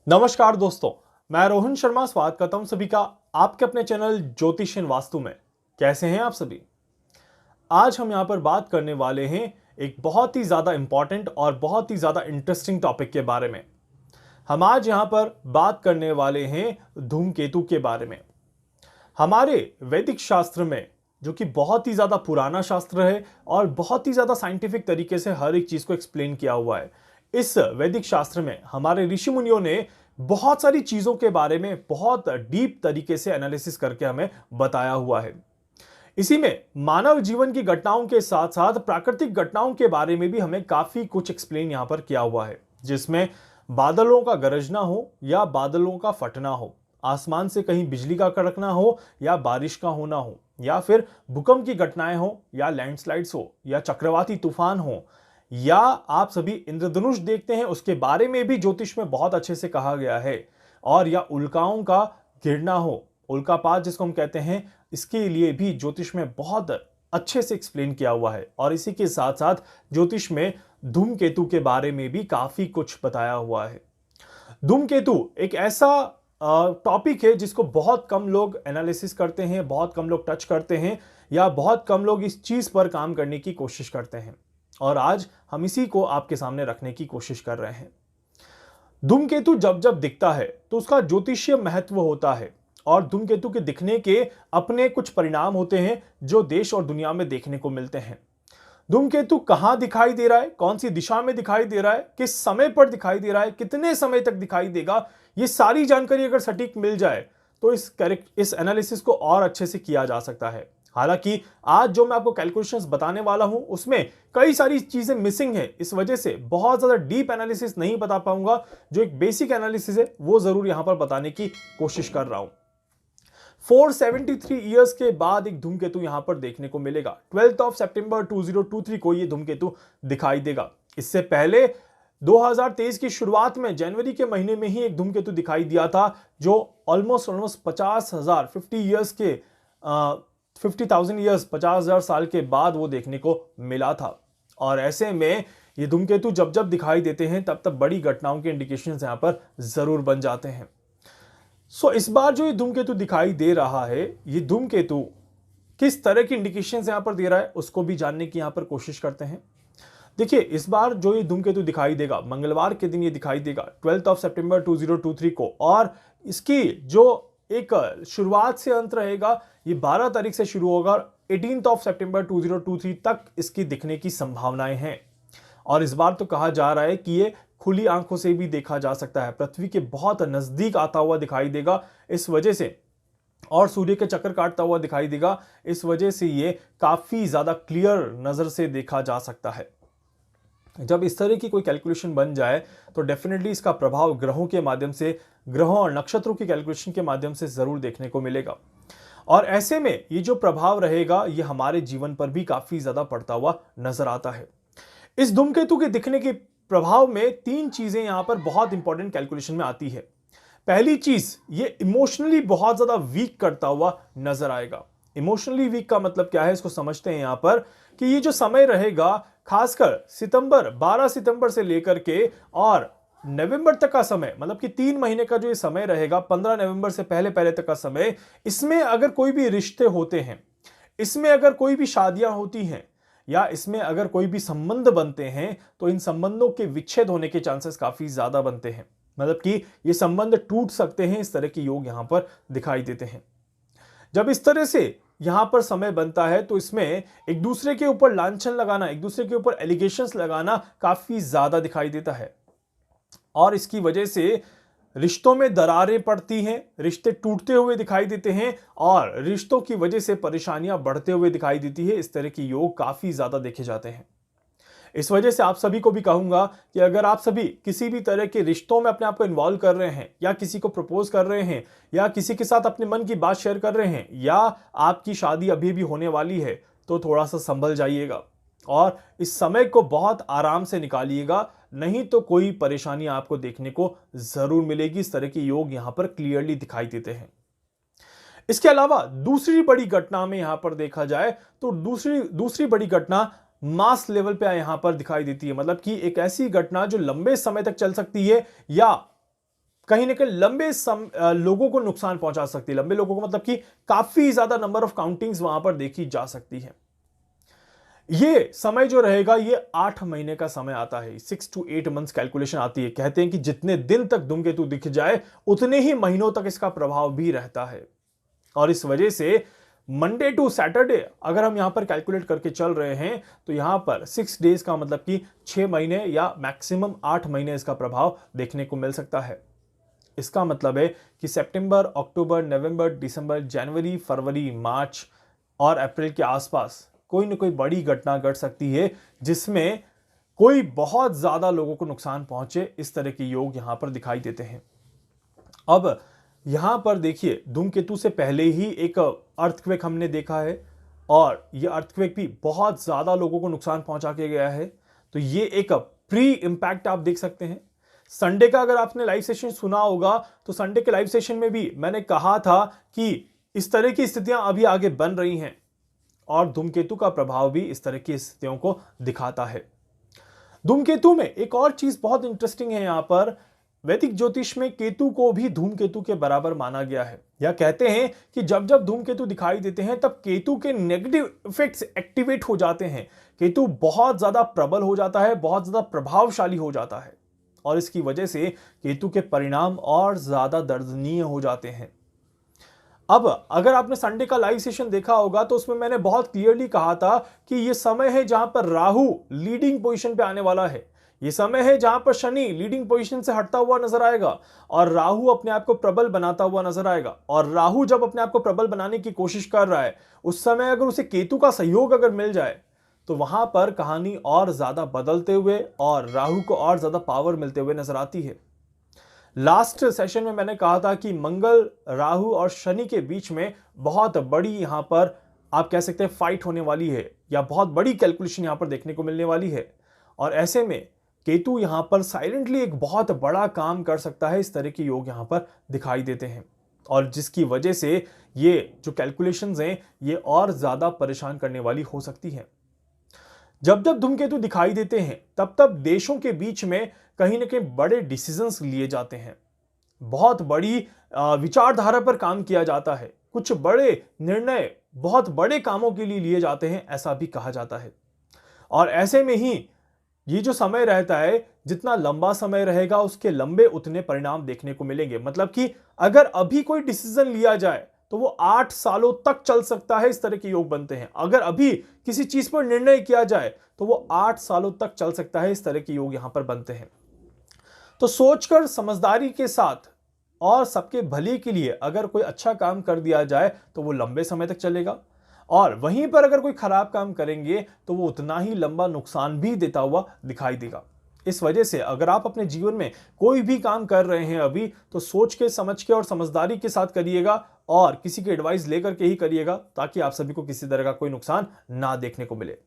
नमस्कार दोस्तों, मैं रोहन शर्मा स्वागत करता हूं सभी का आपके अपने चैनल ज्योतिषन वास्तु में। कैसे हैं आप सभी? आज हम यहां पर बात करने वाले हैं एक बहुत ही ज़्यादा इंपॉर्टेंट और बहुत ही ज़्यादा इंटरेस्टिंग टॉपिक के बारे में। हम आज यहां पर बात करने वाले हैं धूमकेतु के बारे में। हमारे वैदिक शास्त्र में, जो कि बहुत ही ज़्यादा पुराना शास्त्र है और बहुत ही ज़्यादा साइंटिफिक तरीके से हर एक चीज़ को एक्सप्लेन किया हुआ है, इस वैदिक शास्त्र में हमारे ऋषि मुनियों ने बहुत सारी चीज़ों के बारे में बहुत डीप तरीके से एनालिसिस करके हमें बताया हुआ है। इसी में मानव जीवन की घटनाओं के साथ साथ प्राकृतिक घटनाओं के बारे में भी हमें काफ़ी कुछ एक्सप्लेन यहाँ पर किया हुआ है, जिसमें बादलों का गरजना हो या बादलों का फटना हो, आसमान से कहीं बिजली का कड़कना हो या बारिश का होना हो, या फिर भूकंप की घटनाएं हो या लैंडस्लाइड्स हो या चक्रवाती तूफान हो, या आप सभी इंद्रधनुष देखते हैं उसके बारे में भी ज्योतिष में बहुत अच्छे से कहा गया है, और या उल्काओं का गिरना हो, उल्कापात जिसको हम कहते हैं, इसके लिए भी ज्योतिष में बहुत अच्छे से एक्सप्लेन किया हुआ है। और इसी के साथ साथ ज्योतिष में धूमकेतु के बारे में भी काफी कुछ बताया हुआ है। धूमकेतु एक ऐसा टॉपिक है जिसको बहुत कम लोग एनालिसिस करते हैं, बहुत कम लोग टच करते हैं, या बहुत कम लोग इस चीज पर काम करने की कोशिश करते हैं, और आज हम इसी को आपके सामने रखने की कोशिश कर रहे हैं। धूमकेतु जब जब दिखता है तो उसका ज्योतिषीय महत्व होता है, और धूमकेतु के दिखने के अपने कुछ परिणाम होते हैं जो देश और दुनिया में देखने को मिलते हैं। धूमकेतु कहां दिखाई दे रहा है, कौन सी दिशा में दिखाई दे रहा है, किस समय पर दिखाई दे रहा है, कितने समय तक दिखाई देगा, ये सारी जानकारी अगर सटीक मिल जाए तो इस एनालिसिस को और अच्छे से किया जा सकता है। हालांकि आज जो मैं आपको कैलकुलेशंस बताने वाला हूं उसमें कई सारी चीजें मिसिंग है, इस वजह से बहुत ज्यादा डीप एनालिसिस नहीं बता पाऊंगा। जो एक बेसिक एनालिसिस है वो जरूर यहां पर बताने की कोशिश कर रहा हूं। 473 ईयर्स के बाद एक धूमकेतु यहां पर देखने को मिलेगा। 12 सितंबर 2023 को यह धूमकेतु दिखाई देगा। इससे पहले 2023 की शुरुआत में जनवरी के महीने में ही एक धूमकेतु दिखाई दिया था, जो ऑलमोस्ट 50,000 50,000 साल के बाद वो देखने को मिला था। और ऐसे में ये धूमकेतु जब जब दिखाई देते हैं तब तब बड़ी घटनाओं के इंडिकेशंस यहां पर जरूर बन जाते हैं। इस बार जो ये धूमकेतु दिखाई दे रहा है, ये धूमकेतु किस तरह की इंडिकेशंस यहां पर दे रहा है उसको भी जानने की यहां पर कोशिश करते हैं। देखिए, इस बार जो ये धूमकेतु दिखाई देगा, मंगलवार के दिन ये दिखाई देगा 12 सितंबर 2023 को, और इसकी जो एक शुरुआत से अंत रहेगा, ये 12 तारीख से शुरू होगा, 18 सितंबर 2023 तक इसकी दिखने की संभावनाएं हैं। और इस बार तो कहा जा रहा है कि ये खुली आंखों से भी देखा जा सकता है, पृथ्वी के बहुत नजदीक आता हुआ दिखाई देगा इस वजह से, और सूर्य के चक्कर काटता हुआ दिखाई देगा, इस वजह से ये काफी ज्यादा क्लियर नजर से देखा जा सकता है। जब इस तरह की कोई कैलकुलेशन बन जाए तो डेफिनेटली इसका प्रभाव ग्रहों के माध्यम से, ग्रहों और नक्षत्रों की कैलकुलेशन के माध्यम से जरूर देखने को मिलेगा। और ऐसे में ये जो प्रभाव रहेगा ये हमारे जीवन पर भी काफी ज्यादा पड़ता हुआ नजर आता है। इस धूमकेतु के दिखने के प्रभाव में तीन चीजें यहां पर बहुत इंपॉर्टेंट कैलकुलेशन में आती है। पहली चीज, ये इमोशनली बहुत ज्यादा वीक करता हुआ नजर आएगा। इमोशनली वीक का मतलब क्या है, इसको समझते हैं यहां पर, कि ये जो समय रहेगा, खासकर 12 सितंबर से लेकर के और नवंबर तक का समय, मतलब कि 3 महीने का जो ये समय रहेगा, 15 नवंबर से पहले पहले तक का समय, इसमें अगर कोई भी रिश्ते होते हैं, इसमें अगर कोई भी शादियां होती हैं, या इसमें अगर कोई भी संबंध बनते हैं, तो इन संबंधों के विच्छेद होने के चांसेस काफी ज्यादा बनते हैं। मतलब कि ये संबंध टूट सकते हैं, इस तरह के योग यहां पर दिखाई देते हैं। जब इस तरह से यहां पर समय बनता है तो इसमें एक दूसरे के ऊपर लांछन लगाना, एक दूसरे के ऊपर एलिगेशंस लगाना काफी ज्यादा दिखाई देता है, और इसकी वजह से रिश्तों में दरारें पड़ती हैं, रिश्ते टूटते हुए दिखाई देते हैं, और रिश्तों की वजह से परेशानियां बढ़ते हुए दिखाई देती है। इस तरह के योग काफी ज्यादा देखे जाते हैं। इस वजह से आप सभी को भी कहूंगा कि अगर आप सभी किसी भी तरह के रिश्तों में अपने आप को इन्वॉल्व कर रहे हैं, या किसी को प्रपोज कर रहे हैं, या किसी के साथ अपने मन की बात शेयर कर रहे हैं, या आपकी शादी अभी भी होने वाली है, तो थोड़ा सा संभल जाइएगा और इस समय को बहुत आराम से निकालिएगा, नहीं तो कोई परेशानी आपको देखने को जरूर मिलेगी। इस तरह के योग यहां पर क्लियरली दिखाई देते हैं। इसके अलावा दूसरी बड़ी घटना में यहां पर देखा जाए तो दूसरी बड़ी घटना मास लेवल पे यहां पर दिखाई देती है। मतलब कि एक ऐसी घटना जो लंबे समय तक चल सकती है, या कहीं ना कहीं लोगों को नुकसान पहुंचा सकती है। लंबे लोगों को मतलब कि काफी ज्यादा नंबर ऑफ काउंटिंग्स वहां पर देखी जा सकती है। ये समय जो रहेगा ये 8 महीने का समय आता है, 6 to 8 मंथ्स कैलकुलेशन आती है। कहते हैं कि जितने दिन तक धूमकेतु दिख जाए उतने ही महीनों तक इसका प्रभाव भी रहता है। और इस वजह से मंडे टू सैटरडे अगर हम यहां पर कैलकुलेट करके चल रहे हैं तो यहां पर 6 डेज का मतलब कि 6 महीने या मैक्सिमम 8 महीने इसका प्रभाव देखने को मिल सकता है। इसका मतलब है कि सितंबर, अक्टूबर, नवंबर, दिसंबर, जनवरी, फरवरी, मार्च और अप्रैल के आसपास कोई ना कोई बड़ी घटना घट सकती है जिसमें कोई बहुत ज्यादा लोगों को नुकसान पहुंचे। इस तरह के योग यहां पर दिखाई देते हैं। अब यहां पर देखिए, धूमकेतु से पहले ही एक अर्थक्वेक हमने देखा है और यह अर्थक्वेक भी बहुत ज्यादा लोगों को नुकसान पहुंचा के गया है। तो ये एक प्री इंपैक्ट आप देख सकते हैं। संडे का अगर आपने लाइव सेशन सुना होगा तो संडे के लाइव सेशन में भी मैंने कहा था कि इस तरह की स्थितियां अभी आगे बन रही हैं और धूमकेतु का प्रभाव भी इस तरह की स्थितियों को दिखाता है। धूमकेतु में एक और चीज बहुत इंटरेस्टिंग है। यहां पर वैदिक ज्योतिष में केतु को भी धूमकेतु के बराबर माना गया है। या कहते हैं कि जब जब धूमकेतु दिखाई देते हैं तब केतु के नेगेटिव इफेक्ट्स एक्टिवेट हो जाते हैं। केतु बहुत ज्यादा प्रबल हो जाता है, बहुत ज्यादा प्रभावशाली हो जाता है और इसकी वजह से केतु के परिणाम और ज्यादा दर्दनीय हो जाते हैं। अब अगर आपने संडे का लाइव सेशन देखा होगा तो उसमें मैंने बहुत क्लियरली कहा था कि यह समय है जहां पर राहु लीडिंग पोजीशन पे आने वाला है। यह समय है जहां पर शनि लीडिंग पोजीशन से हटता हुआ नजर आएगा और राहु अपने आप को प्रबल बनाता हुआ नजर आएगा। और राहु जब अपने आप को प्रबल बनाने की कोशिश कर रहा है उस समय अगर उसे केतु का सहयोग अगर मिल जाए तो वहां पर कहानी और ज्यादा बदलते हुए और राहु को और ज्यादा पावर मिलते हुए नजर आती है। लास्ट सेशन में मैंने कहा था कि मंगल, राहु और शनि के बीच में बहुत बड़ी यहां पर आप कह सकते हैं फाइट होने वाली है या बहुत बड़ी कैलकुलेशन यहां पर देखने को मिलने वाली है। और ऐसे में केतु यहां पर साइलेंटली एक बहुत बड़ा काम कर सकता है। इस तरह के योग यहां पर दिखाई देते हैं और जिसकी वजह से ये जो कैलकुलेशंस हैं ये और ज्यादा परेशान करने वाली हो सकती है। जब जब धूमकेतु दिखाई देते हैं तब तब देशों के बीच में कहीं ना कहीं बड़े डिसीजंस लिए जाते हैं, बहुत बड़ी विचारधारा पर काम किया जाता है, कुछ बड़े निर्णय बहुत बड़े कामों के लिए लिए जाते हैं, ऐसा भी कहा जाता है। और ऐसे में ही ये जो समय रहता है, जितना लंबा समय रहेगा उसके लंबे उतने परिणाम देखने को मिलेंगे। मतलब कि अगर अभी कोई डिसीजन लिया जाए तो वो 8 सालों तक चल सकता है। इस तरह के योग बनते हैं। अगर अभी किसी चीज पर निर्णय किया जाए तो वो 8 सालों तक चल सकता है। इस तरह के योग यहां पर बनते हैं। तो सोचकर समझदारी के साथ और सबके भले के लिए अगर कोई अच्छा काम कर दिया जाए तो वो लंबे समय तक चलेगा और वहीं पर अगर कोई खराब काम करेंगे तो वो उतना ही लंबा नुकसान भी देता हुआ दिखाई देगा। इस वजह से अगर आप अपने जीवन में कोई भी काम कर रहे हैं अभी तो सोच के, समझ के और समझदारी के साथ करिएगा और किसी की एडवाइस लेकर के ही करिएगा ताकि आप सभी को किसी तरह का कोई नुकसान ना देखने को मिले।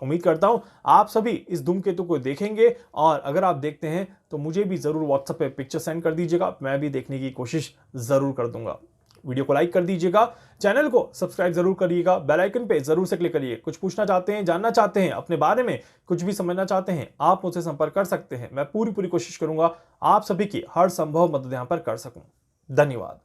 उम्मीद करता हूं आप सभी इस धूमकेतु को देखेंगे और अगर आप देखते हैं तो मुझे भी जरूर व्हाट्सएप पे पिक्चर सेंड कर दीजिएगा, मैं भी देखने की कोशिश जरूर कर दूंगा। वीडियो को लाइक कर दीजिएगा, चैनल को सब्सक्राइब जरूर करिएगा, बेल आइकन पे जरूर से क्लिक करिए। कुछ पूछना चाहते हैं, जानना चाहते हैं, अपने बारे में कुछ भी समझना चाहते हैं, आप मुझसे संपर्क कर सकते हैं। मैं पूरी कोशिश करूंगा आप सभी की हर संभव मदद यहां पर कर सकूं। धन्यवाद।